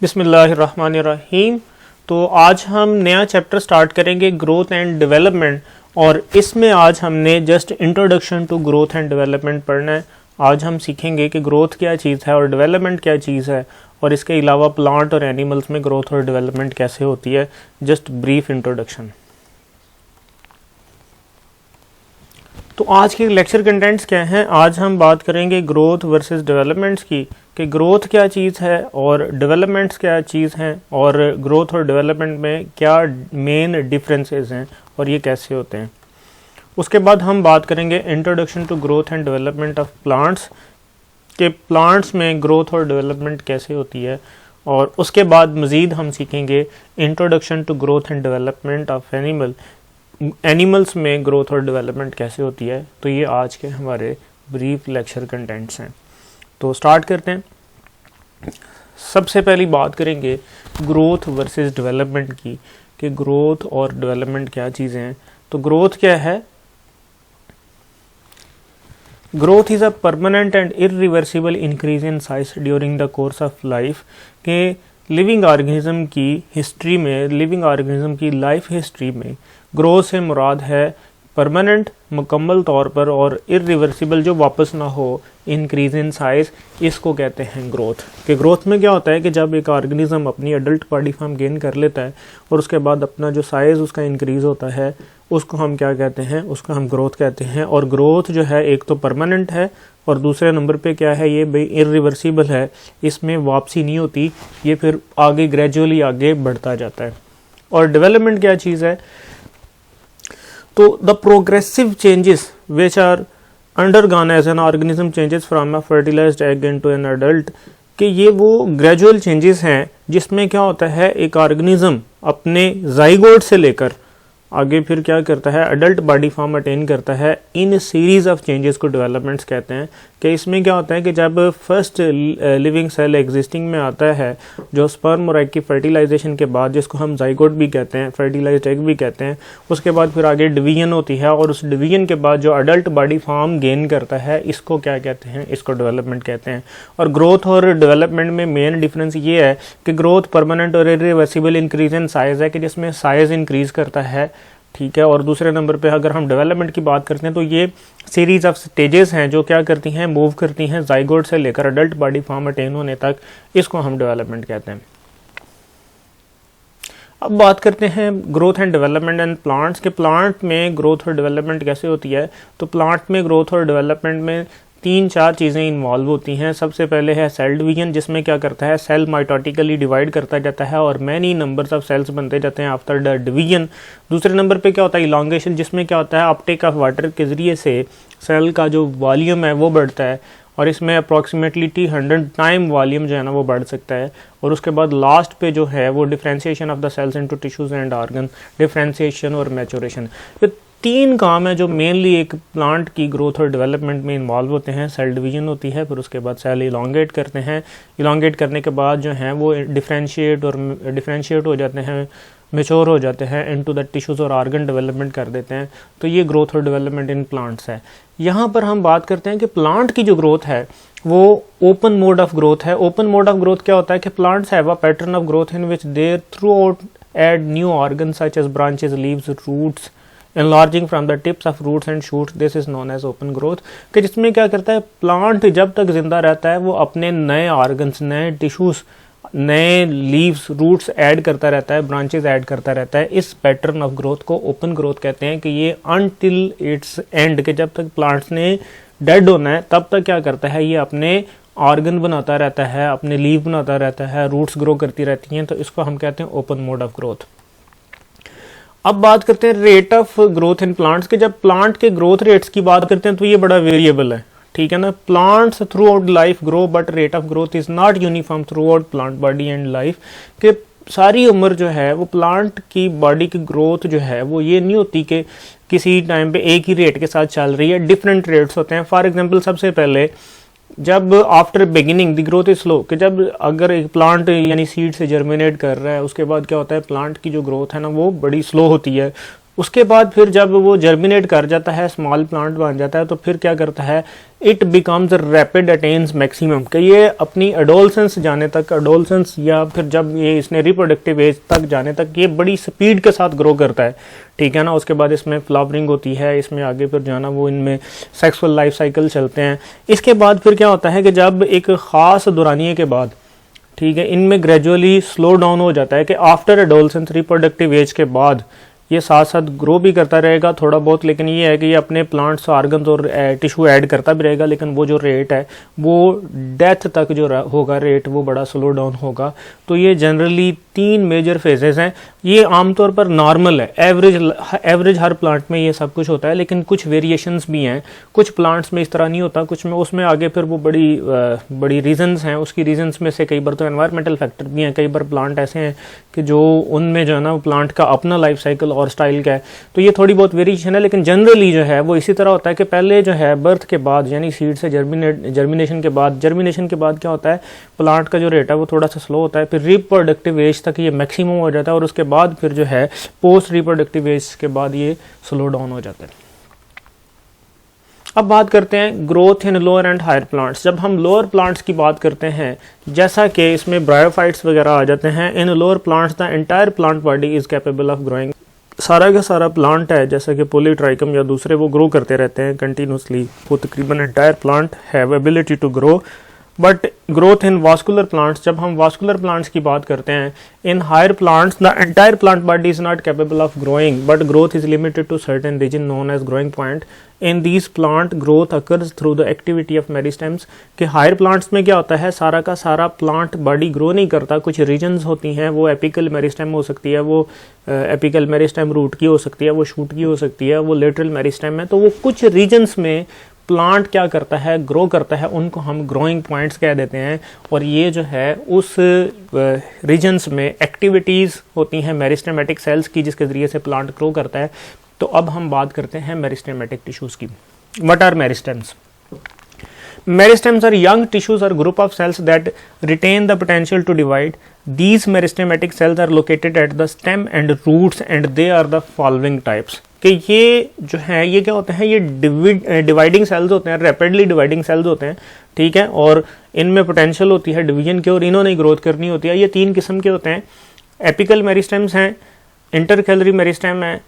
बिस्मिल्लाहिर्रहमानिर्रहीम। तो आज हम नया चैप्टर स्टार्ट करेंगे ग्रोथ एंड डेवलपमेंट, और इसमें आज हमने just introduction to growth and development पढ़ना है। आज हम सीखेंगे कि ग्रोथ क्या चीज़ है और डेवलपमेंट क्या चीज़ है, और इसके अलावा प्लांट और एनिमल्स में ग्रोथ और डेवलपमेंट कैसे होती है। Just brief introduction. तो आज के लेक्चर कंटेंट्स क्या हैं? आज हम बात करेंगे ग्रोथ वर्सेस डेवलपमेंट्स की, कि ग्रोथ क्या चीज़ है और डेवलपमेंट्स क्या चीज़ हैं, और ग्रोथ और डेवलपमेंट में क्या मेन डिफरेंसेस हैं और ये कैसे होते हैं। उसके बाद हम बात करेंगे introduction to growth and development of plants, के प्लांट्स में ग्रोथ और डेवलपमेंट कैसे होती है। और उसके बाद मज़ीद हम सीखेंगे introduction to growth and development of animals में ग्रोथ और डेवलपमेंट कैसे होती है। तो ये आज के हमारे ब्रीफ लेक्चर कंटेंट्स हैं। तो स्टार्ट करते हैं। सबसे पहली बात करेंगे ग्रोथ वर्सेस डेवलपमेंट की, कि ग्रोथ और डेवलपमेंट क्या चीज़ें हैं। तो ग्रोथ क्या है? Growth is a permanent and irreversible increase in size during the course of life. के लिविंग ऑर्गेनिज्म की हिस्ट्री में, लिविंग ऑर्गेनिज्म की लाइफ हिस्ट्री में ग्रोथ से मुराद है परमानेंट, मुकम्मल तौर पर, और इरिवर्सिबल जो वापस ना हो, इंक्रीज इन साइज, इसको कहते हैं ग्रोथ। कि ग्रोथ में क्या होता है कि जब एक ऑर्गेनिज्म अपनी अडल्ट बॉडी फॉर्म गेन कर लेता है और उसके बाद अपना जो साइज़ उसका इंक्रीज़ होता है, उसको हम क्या कहते हैं? उसको हम ग्रोथ कहते हैं। और ग्रोथ जो है एक तो परमानेंट है और दूसरे नंबर पे क्या है, ये भाई इरिवर्सिबल है, इसमें वापसी नहीं होती, ये फिर आगे ग्रेजुअली आगे बढ़ता जाता है। और डेवलपमेंट क्या चीज़ है? तो the progressive changes which are undergone as an organism changes from a fertilised egg into an adult, कि ये वो ग्रेजुअल चेंजेस हैं जिसमें क्या होता है, एक ऑर्गेनिज्म अपने जाइगोट से लेकर आगे फिर क्या करता है, अडल्ट बॉडी फॉर्म अटेन करता है। इन सीरीज ऑफ चेंजेस को डेवलपमेंट्स कहते हैं। कि इसमें क्या होता है कि जब फर्स्ट लिविंग सेल एग्जिस्टिंग में आता है, जो स्पर्म और एग की फर्टिलाइजेशन के बाद, जिसको हम जाइगोट भी कहते हैं, फर्टिलाइज्ड एग भी कहते हैं, उसके बाद फिर आगे डिवीजन होती है, और उस डिवीजन के बाद जो अडल्ट बॉडी फॉर्म गेन करता है, इसको क्या कहते हैं? इसको डेवलपमेंट कहते हैं। और ग्रोथ और डेवलपमेंट में मेन डिफरेंस ये है कि ग्रोथ परमानेंट और इरिवर्सिबल इंक्रीज इन साइज है, कि जिसमें साइज इंक्रीज करता है, ठीक है। और दूसरे नंबर पे अगर हम डेवलपमेंट की बात करते हैं तो ये सीरीज ऑफ स्टेजेस हैं जो क्या करती हैं, मूव करती हैं जाइगोट से लेकर अडल्ट बॉडी फॉर्म अटेन होने तक, इसको हम डेवलपमेंट कहते हैं। अब बात करते हैं growth and development and plants के। प्लांट में ग्रोथ और डेवलपमेंट कैसे होती है? तो प्लांट में ग्रोथ और डेवलपमेंट में 3-4 चीज़ें इन्वॉल्व होती हैं। सबसे पहले है सेल डिवीजन, जिसमें क्या करता है, सेल माइटोटिकली डिवाइड करता जाता है और मैनी नंबर्स ऑफ सेल्स बनते जाते हैं आफ्टर द डिवीजन। दूसरे नंबर पे क्या होता है, इलांगेशन, जिसमें क्या होता है, अपटेक ऑफ वाटर के ज़रिए से सेल का जो वॉल्यूम है वो बढ़ता है, और इसमें अप्रॉक्सीमेटली 100 टाइम वॉल्यूम जो है ना वो बढ़ सकता है। और उसके बाद लास्ट पे जो है वो differentiation of the cells into tissues and organ, differentiation और मैच्योरेशन। ये 3 काम है जो मेनली एक प्लांट की ग्रोथ और डेवलपमेंट में इन्वॉल्व होते हैं। सेल डिवीजन होती है, फिर उसके बाद सेल इलांगेट करते हैं, इलांगेट करने के बाद जो हैं वो डिफ्रेंशिएट हो जाते हैं, मेच्योर हो जाते हैं इनटू द टिश्यूज और ऑर्गन डेवलपमेंट कर देते हैं। तो ये ग्रोथ और डेवलपमेंट इन प्लांट्स है। यहाँ पर हम बात करते हैं कि प्लांट की जो ग्रोथ है वो ओपन मोड ऑफ ग्रोथ है। ओपन मोड ऑफ ग्रोथ क्या होता है कि plants have a pattern of growth in which there throughout add new organ such as branches, leaves, roots, enlarging from the tips of roots and shoots, this is known as open growth। कि जिसमें क्या करता है, plant जब तक जिंदा रहता है वो अपने नए ऑर्गन्स, नए टिश्यूज, नए लीव्स, रूट्स ऐड करता रहता है, ब्रांचेस ऐड करता रहता है। इस पैटर्न ऑफ ग्रोथ को ओपन ग्रोथ कहते हैं। कि ये अनटिल इट्स एंड, के जब तक प्लांट्स ने डेड होना है तब तक क्या करता है, ये अपने ऑर्गन बनाता रहता है, अपने लीव बनाता रहता है, रूट्स ग्रो करती रहती हैं। तो इसको हम कहते हैं ओपन मोड ऑफ ग्रोथ। अब बात करते हैं rate of growth in plants के। जब प्लांट के ग्रोथ रेट्स की बात करते हैं तो ये बड़ा वेरिएबल है, ठीक है ना। Plants through out life grow but rate of growth is not uniform through out plant body and life. के सारी उम्र जो है वो प्लांट की बॉडी की ग्रोथ जो है वो ये नहीं होती कि किसी टाइम पे एक ही रेट के साथ चल रही है, डिफरेंट रेट्स होते हैं। फॉर एग्जाम्पल, सबसे पहले जब after beginning the growth is slow, कि जब अगर एक प्लांट यानी सीड से जर्मिनेट कर रहा है, उसके बाद क्या होता है, प्लांट की जो ग्रोथ है ना वो बड़ी स्लो होती है। उसके बाद फिर जब वो जर्मिनेट कर जाता है, स्मॉल प्लांट बन जाता है, तो फिर क्या करता है, it becomes rapid attains maximum, कि ये अपनी एडोलसेंस जाने तक, एडोलसेंस या फिर जब ये इसने रिप्रोडक्टिव एज तक जाने तक ये बड़ी स्पीड के साथ ग्रो करता है, ठीक है ना। उसके बाद इसमें फ्लावरिंग होती है, इसमें आगे फिर जाना वो इनमें सेक्सुअल लाइफ साइकिल चलते हैं। इसके बाद फिर क्या होता है कि जब एक ख़ास दौरानिए के बाद, ठीक है, इनमें ग्रेजुअली स्लो डाउन हो जाता है कि आफ्टर एडोलसेंस रिप्रोडक्टिव एज के बाद ये साथ साथ ग्रो भी करता रहेगा थोड़ा बहुत, लेकिन ये है कि ये अपने प्लांट्स, आर्गन्स और टिश्यू ऐड करता भी रहेगा, लेकिन वो जो रेट है वो डेथ तक जो होगा रेट वो बड़ा स्लो डाउन होगा। तो ये जनरली 3 मेजर फेजेस हैं। ये आमतौर पर नॉर्मल है, एवरेज हर प्लांट में ये सब कुछ होता है, लेकिन कुछ वेरिएशंस भी हैं। कुछ प्लांट्स में इस तरह नहीं होता, कुछ में उसमें आगे फिर वो बड़ी रीजंस हैं। उसकी रीजंस में से कई बार तो एनवायरमेंटल फैक्टर भी हैं, कई बार प्लांट ऐसे हैं कि जो उनमें जो है ना प्लांट का अपना लाइफ साइकिल और स्टाइल का है, तो ये थोड़ी बहुत वेरिएशन है। लेकिन जनरली जो है वो इसी तरह होता है कि पहले जो है बर्थ के बाद, यानी सीड से जर्मिनेशन के बाद क्या होता है, प्लांट का जो रेट है वो थोड़ा सा स्लो होता है, फिर रिप्रोडक्टिव एज तक ये मैक्सिमम हो जाता है, और उसके बाद फिर जो है पोस्ट रिप्रोडक्टिव एज के बाद ये स्लो डाउन हो जाता है। अब बात करते हैं growth in lower and higher plants. जब हम लोअर प्लांट्स की बात करते हैं, जैसा कि इसमें ब्रायोफाइट्स वगैरह आ जाते हैं, इन lower plants the entire plant body is capable of growing. सारा का सारा प्लांट है जैसा कि पॉलीट्राइकम या दूसरे, वो ग्रो करते रहते हैं कंटिन्यूसली, वो तकरीबन entire plant have ability to grow. But growth in vascular plants, जब हम वास्कुलर प्लांट्स की बात करते हैं, in higher plants the entire plant body is not capable of growing, but growth is limited to certain region known as growing point. In these plant growth occurs through the activity of meristems. कि higher plants में क्या होता है, सारा का सारा plant body grow नहीं करता, कुछ रीजन्स होती हैं, वो एपिकल मेरिस्टेम हो सकती है, वो एपिकल मेरिस्टेम रूट की हो सकती है, वो शूट की हो सकती है, वो लेटरल मेरिस्टेम है। तो वो कुछ रीजन्स में प्लांट क्या करता है, ग्रो करता है, उनको हम ग्रोइंग पॉइंट्स कह देते हैं। और ये जो है उस रीजन्स में एक्टिविटीज़ होती हैं मेरिस्टेमेटिक सेल्स की, जिसके ज़रिए से प्लांट ग्रो करता है। तो अब हम बात करते हैं मेरिस्टेमेटिक टिश्यूज़ की। What are meristems? Meristems are young tissues or group of cells that retain the potential to divide. These meristematic cells are located at the stem and roots and they are the following types. कि ये जो है ये क्या होते हैं, ये dividing cells होते हैं, रैपिडली डिवाइडिंग सेल्स होते हैं, ठीक है, और इनमें पोटेंशियल होती है डिवीजन की और इन्होंने ग्रोथ करनी होती है। ये 3 किस्म के होते हैं, एपिकल मेरिस्टेम्स हैं, इंटरकैलरी मेरिस्टेम है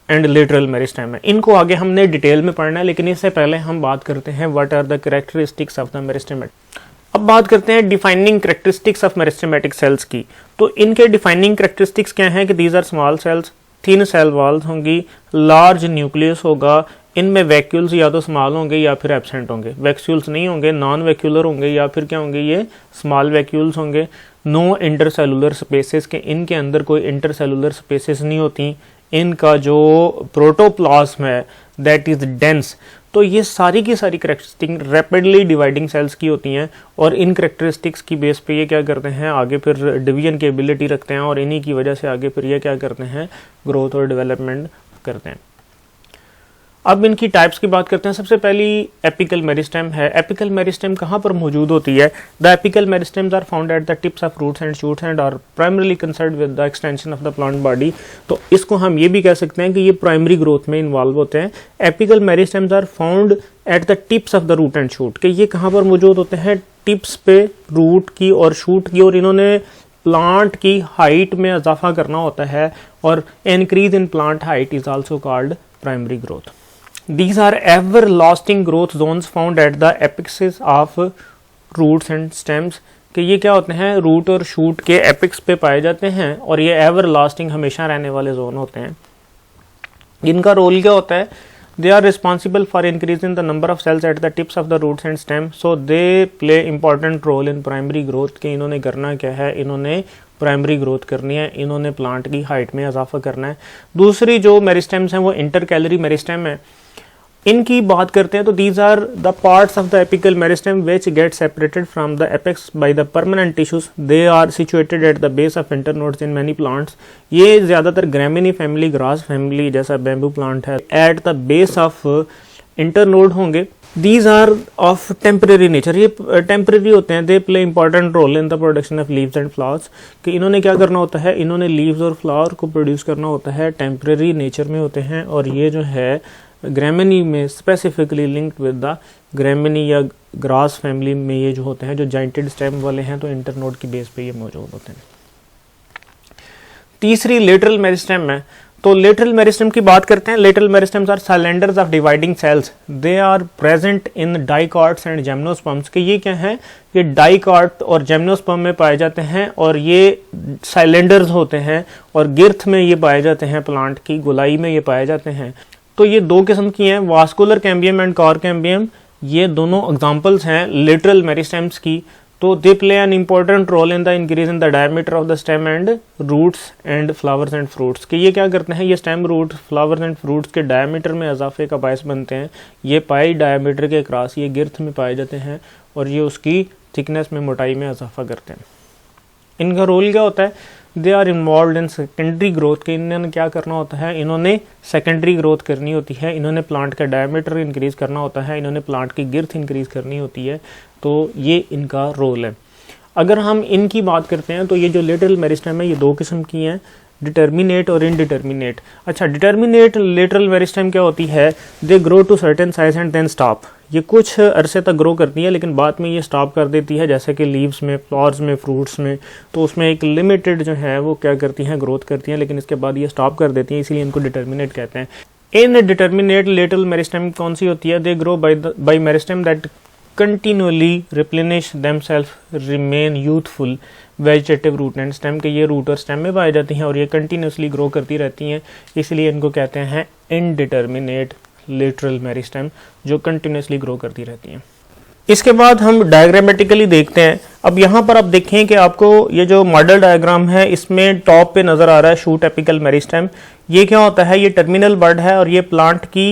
एंड लेटरल मेरिस्टेम है। इनको आगे हमने डिटेल में पढ़ना है, लेकिन इससे पहले हम बात करते हैं what are the characteristics of the meristematic. अब बात करते हैं defining characteristics of meristematic cells की। तो इनके डिफाइनिंग कैरेक्टरिस्टिक्स क्या हैं कि these are small cells, thin cell walls होंगी, लार्ज न्यूक्लियस होगा, इनमें वैक्यूल्स या तो स्मॉल होंगे या फिर एब्सेंट होंगे, वैक्यूल्स नहीं होंगे, नॉन वैक्यूलर होंगे या फिर क्या होंगे, ये स्मॉल वैक्यूल्स होंगे। नो इंटरसेलुलर स्पेसेस, के इनके अंदर कोई इंटरसेलुलर स्पेसेस नहीं होती, इनका जो प्रोटोप्लाज्म है दैट इज डेंस। तो ये सारी की सारी करेक्टरिस्टिक रैपिडली डिवाइडिंग सेल्स की होती हैं, और इन करेक्टरिस्टिक्स की बेस पे ये क्या करते हैं, आगे फिर डिवीजन की एबिलिटी रखते हैं, और इन्हीं की वजह से आगे फिर ये क्या करते हैं, ग्रोथ और डेवलपमेंट करते हैं। अब इनकी टाइप्स की बात करते हैं। सबसे पहली एपिकल मेरिस्टेम है। एपिकल मेरिस्टेम कहाँ पर मौजूद होती है? The apical meristems are found at the tips of roots and shoots and are primarily concerned with the extension of the plant body. तो इसको हम ये भी कह सकते हैं कि ये प्राइमरी ग्रोथ में इन्वॉल्व होते हैं। Apical meristems are found at the tips of the root and shoot, कि ये कहाँ पर मौजूद होते हैं, टिप्स पे, रूट की और शूट की, और इन्होंने प्लांट की हाइट में इजाफा करना होता है, और increase in plant height is also called primary growth. These are everlasting growth zones found at the apexes of roots and stems, कि ये क्या होते हैं, रूट और शूट के एपिक्स पे पाए जाते हैं, और ये एवरलास्टिंग हमेशा रहने वाले जोन होते हैं। इनका रोल क्या होता है? They are responsible for increasing the number of cells at the tips of the roots and stem, so they play important role in primary growth। कि इन्होंने करना क्या है, इन्होंने प्राइमरी ग्रोथ करनी है, इन्होंने प्लांट की हाइट में इजाफा करना है। दूसरी जो मेरिस्टेम्स हैं वो इंटरकैलरी मेरिस्टेम है। इनकी बात करते हैं तो these are the parts of the apical meristem which get separated from the apex by the permanent tissues. They are situated at the base of internodes in many plants. ये ज्यादातर gramineae family, grass family जैसा bamboo plant है, at the base of internode होंगे। These are of temporary nature, ये temporary होते हैं। They play important role in the production of leaves and flowers, कि इन्होंने क्या करना होता है, इन्होंने लीव्स और फ्लावर को प्रोड्यूस करना होता है, टेम्परेरी नेचर में होते हैं। और ये जो है ग्रैमिनी में specifically linked with the Gramineae या ग्रास फैमिली में ये जो होते हैं, जो जॉइंटेड स्टेम वाले हैं, तो इंटरनोड की बेस पे ये मौजूद होते हैं। तीसरी लेटरल मेरिस्टेम है। तो लेटरल मेरिस्टेम की बात करते हैं। Lateral meristems are cylinders of dividing cells, they are present in dicots and gymnosperms. के ये क्या है, ये डाइकॉट और जिम्नोस्पर्म में पाए जाते हैं और ये साइलेंडर्स होते हैं और गिर्थ में ये पाए जाते हैं, प्लांट की गोलाई में ये पाए जाते हैं। तो ये दो किस्म की हैं, vascular cambium and cork cambium, ये दोनों एग्जांपल्स हैं लेटरल मेरिस्टेम्स की। तो they play an important role in the increase in the diameter of the stem and roots and flowers and fruits. कि ये क्या करते हैं, ये stem, root, flowers and fruits के डायमीटर में इजाफे का बायस बनते हैं। ये पाई डायमीटर के क्रॉस ये गिर्थ में पाए जाते हैं और ये उसकी थिकनेस में, मोटाई में इजाफा करते हैं। इनका रोल क्या होता है, they are involve in secondary growth. के इन्होंने क्या करना होता है, इन्होंने सेकेंडरी ग्रोथ करनी होती है, इन्होंने प्लांट का डायमीटर इंक्रीज करना होता है, इन्होंने प्लांट की गिर्थ इंक्रीज करनी होती है। तो ये इनका रोल है। अगर हम इनकी बात करते हैं तो ये जो लेटरल मेरिस्टेम है ये दो किस्म की हैं, डिटर्मिनेट और इनडिटर्मिनेट। अच्छा, डिटर्मिनेट लेटरल मेरिस्टेम क्या होती है, they grow to certain size and then stop. ये कुछ अरसे तक ग्रो करती है लेकिन बाद में ये स्टॉप कर देती है, जैसे कि लीव्स में, फ्लावर्स में, फ्रूट्स में। तो उसमें एक लिमिटेड जो है वो क्या करती हैं, ग्रोथ करती हैं, लेकिन इसके बाद ये स्टॉप कर देती हैं, इसीलिए इनको डिटर्मिनेट कहते हैं। इन डिटर्मिनेट लेटरल मेरिस्टेम कौन सी होती है, they grow by meristem that continually replenish themselves, remain youthful, vegetative root and stem. के ये रूट और स्टेम में पाई जाती हैं और ये कंटिन्यूसली ग्रो करती रहती हैं, इसलिए इनको कहते हैं इनडिटर्मिनेट लेटरल मेरिस्टेम, जो कंटिन्यूसली ग्रो करती रहती हैं। इसके बाद हम डायग्रामेटिकली देखते हैं। अब यहाँ पर आप देखें कि आपको ये जो मॉडल डायग्राम है इसमें टॉप पे नज़र आ रहा है शूट एपिकल मेरिस्टेम। ये क्या होता है, ये टर्मिनल बड है और ये प्लांट की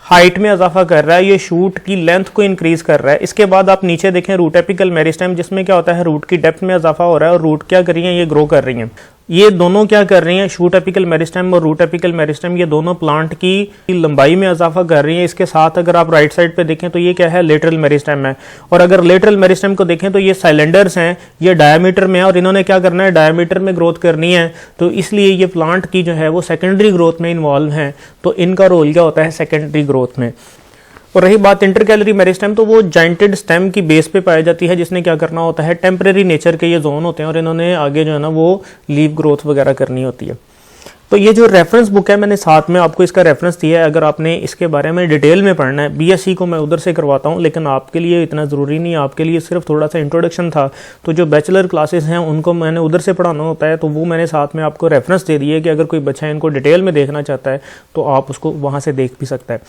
हाइट में इजाफा कर रहा है, ये शूट की लेंथ को इंक्रीज कर रहा है। इसके बाद आप नीचे देखें रूट एपिकल मेरिस्टेम, जिसमें क्या होता है, रूट की डेप्थ में इजाफा हो रहा है और रूट क्या कर रही है, ये ग्रो कर रही हैं। ये दोनों क्या कर रही हैं, शूट एपिकल मेरिस्टेम और रूट एपिकल मेरिस्टेम, ये दोनों प्लांट की लंबाई में इजाफा कर रही हैं। इसके साथ अगर आप राइट साइड पे देखें तो ये क्या है, लेटरल मेरिस्टेम है। और अगर लेटरल मेरिस्टेम को देखें तो ये साइलेंडर्स हैं, ये डायमीटर में है और इन्होंने क्या करना है, डायमीटर में ग्रोथ करनी है। तो इसलिए ये प्लांट की जो है वो सेकेंडरी ग्रोथ में इन्वॉल्व है। तो इनका रोल क्या होता है, सेकेंडरी ग्रोथ में। और रही बात इंटरकैलरी मेरिस्टेम, तो वो जॉइंटेड स्टेम की बेस पे पाई जाती है, जिसने क्या करना होता है, टेम्परेरी नेचर के ये जोन होते हैं और इन्होंने आगे जो है ना वो लीव ग्रोथ वगैरह करनी होती है। तो ये जो रेफरेंस बुक है मैंने साथ में आपको इसका रेफरेंस दिया है, अगर आपने इसके बारे में डिटेल में पढ़ना है। बीएससी को मैं उधर से करवाता हूँ, लेकिन आपके लिए इतना ज़रूरी नहीं है, आपके लिए सिर्फ थोड़ा सा इंट्रोडक्शन था। तो जो बैचलर क्लासेस हैं उनको मैंने उधर से पढ़ाना होता है, तो वो मैंने साथ में आपको रेफरेंस दे दिए कि अगर कोई बच्चा इनको डिटेल में देखना चाहता है तो आप उसको वहाँ से देख भी सकता है।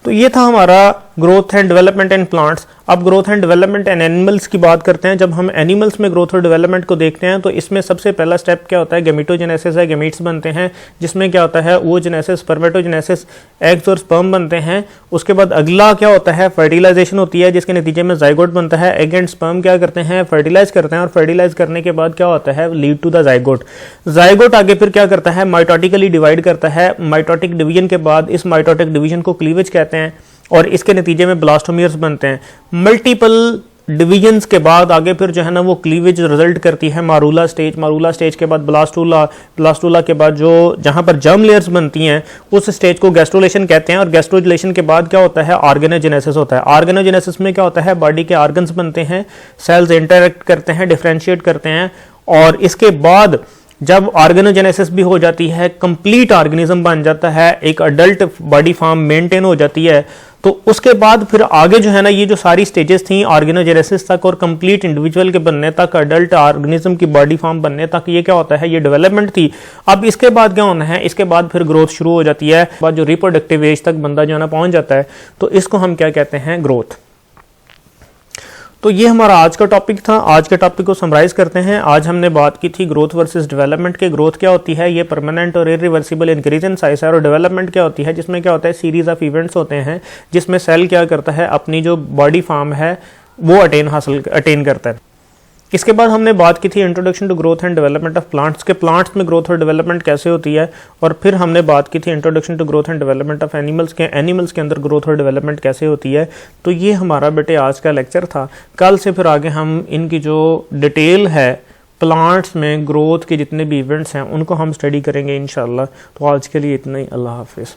तो ये था हमारा growth and development in plants. अब growth and development in animals की बात करते हैं। जब हम एनिमल्स में ग्रोथ और डेवलपमेंट को देखते हैं तो इसमें सबसे पहला स्टेप क्या होता है, गैमेटोजेनेसिस है, गैमीट्स बनते हैं, जिसमें क्या होता है, ओजेनेसिस, स्पर्मेटोजेनेसिस, एग्स और स्पर्म बनते हैं। उसके बाद अगला क्या होता है, फर्टिलाइजेशन होती है, जिसके नतीजे में जाइगोट बनता है। एग एंड स्पर्म क्या करते हैं, फर्टिलाइज करते हैं और फर्टिलाइज करने के बाद क्या होता है, lead to the zygote. Zygote आगे फिर क्या करता है, माइटोटिकली डिवाइड करता है। माइटोटिक डिवीजन के बाद इस माइटोटिक डिवीजन को क्लीवेज कहते हैं और इसके नतीजे में ब्लास्टोमियर्स बनते हैं। मल्टीपल डिवीजन्स के बाद आगे फिर जो है ना वो क्लीवेज रिजल्ट करती है मारूला स्टेज। मारूला स्टेज के बाद ब्लास्टूला, ब्लास्टूला के बाद जो जहां पर जर्म लेयर्स बनती हैं उस स्टेज को गैस्ट्रोलेशन कहते हैं। और गैस्ट्रोलेशन के बाद क्या होता है, ऑर्गेनोजेनेसिस होता है। ऑर्गेनोजेनेसिस में क्या होता है, बॉडी के ऑर्गन्स बनते हैं, सेल्स इंटरेक्ट करते हैं, डिफ्रेंशिएट करते हैं और इसके बाद जब ऑर्गेनोजेनेसिस भी हो जाती है, कंप्लीट ऑर्गेनिज्म बन जाता है, एक अडल्ट बॉडी फॉर्म मेंटेन हो जाती है, तो उसके बाद फिर आगे जो है ना ये जो सारी स्टेजेस थी ऑर्गेनोजेनेसिस तक और कंप्लीट इंडिविजुअल के बनने तक, अडल्ट ऑर्गेनिज्म की बॉडी फॉर्म बनने तक, ये क्या होता है, ये डेवलपमेंट थी। अब इसके बाद क्या होना है, इसके बाद फिर ग्रोथ शुरू हो जाती है। बाद जो रिप्रोडक्टिव एज तक बंदा जो है ना पहुंच जाता है, तो इसको हम क्या कहते हैं, ग्रोथ। तो ये हमारा आज का टॉपिक था। आज के टॉपिक को समराइज करते हैं। आज हमने बात की थी ग्रोथ वर्सेस डेवलपमेंट के। ग्रोथ क्या होती है, ये परमानेंट और इरिवर्सिबल इंक्रीज इन साइज है। और डेवलपमेंट क्या होती है, जिसमें क्या होता है, सीरीज ऑफ इवेंट्स होते हैं जिसमें सेल क्या करता है, अपनी जो बॉडी फॉर्म है वो अटेन करता है। इसके बाद हमने बात की थी introduction to growth and development of plants के, प्लांट्स में ग्रोथ और डेवलपमेंट कैसे होती है, और फिर हमने बात की थी introduction to growth and development of animals के, एनिमल्स के अंदर ग्रोथ और डेवलपमेंट कैसे होती है। तो ये हमारा बेटे आज का लेक्चर था। कल से फिर आगे हम इनकी जो डिटेल है प्लांट्स में ग्रोथ के जितने भी इवेंट्स हैं उनको हम स्टडी करेंगे इंशाल्लाह। तो आज के लिए इतना ही, अल्लाह हाफिज़।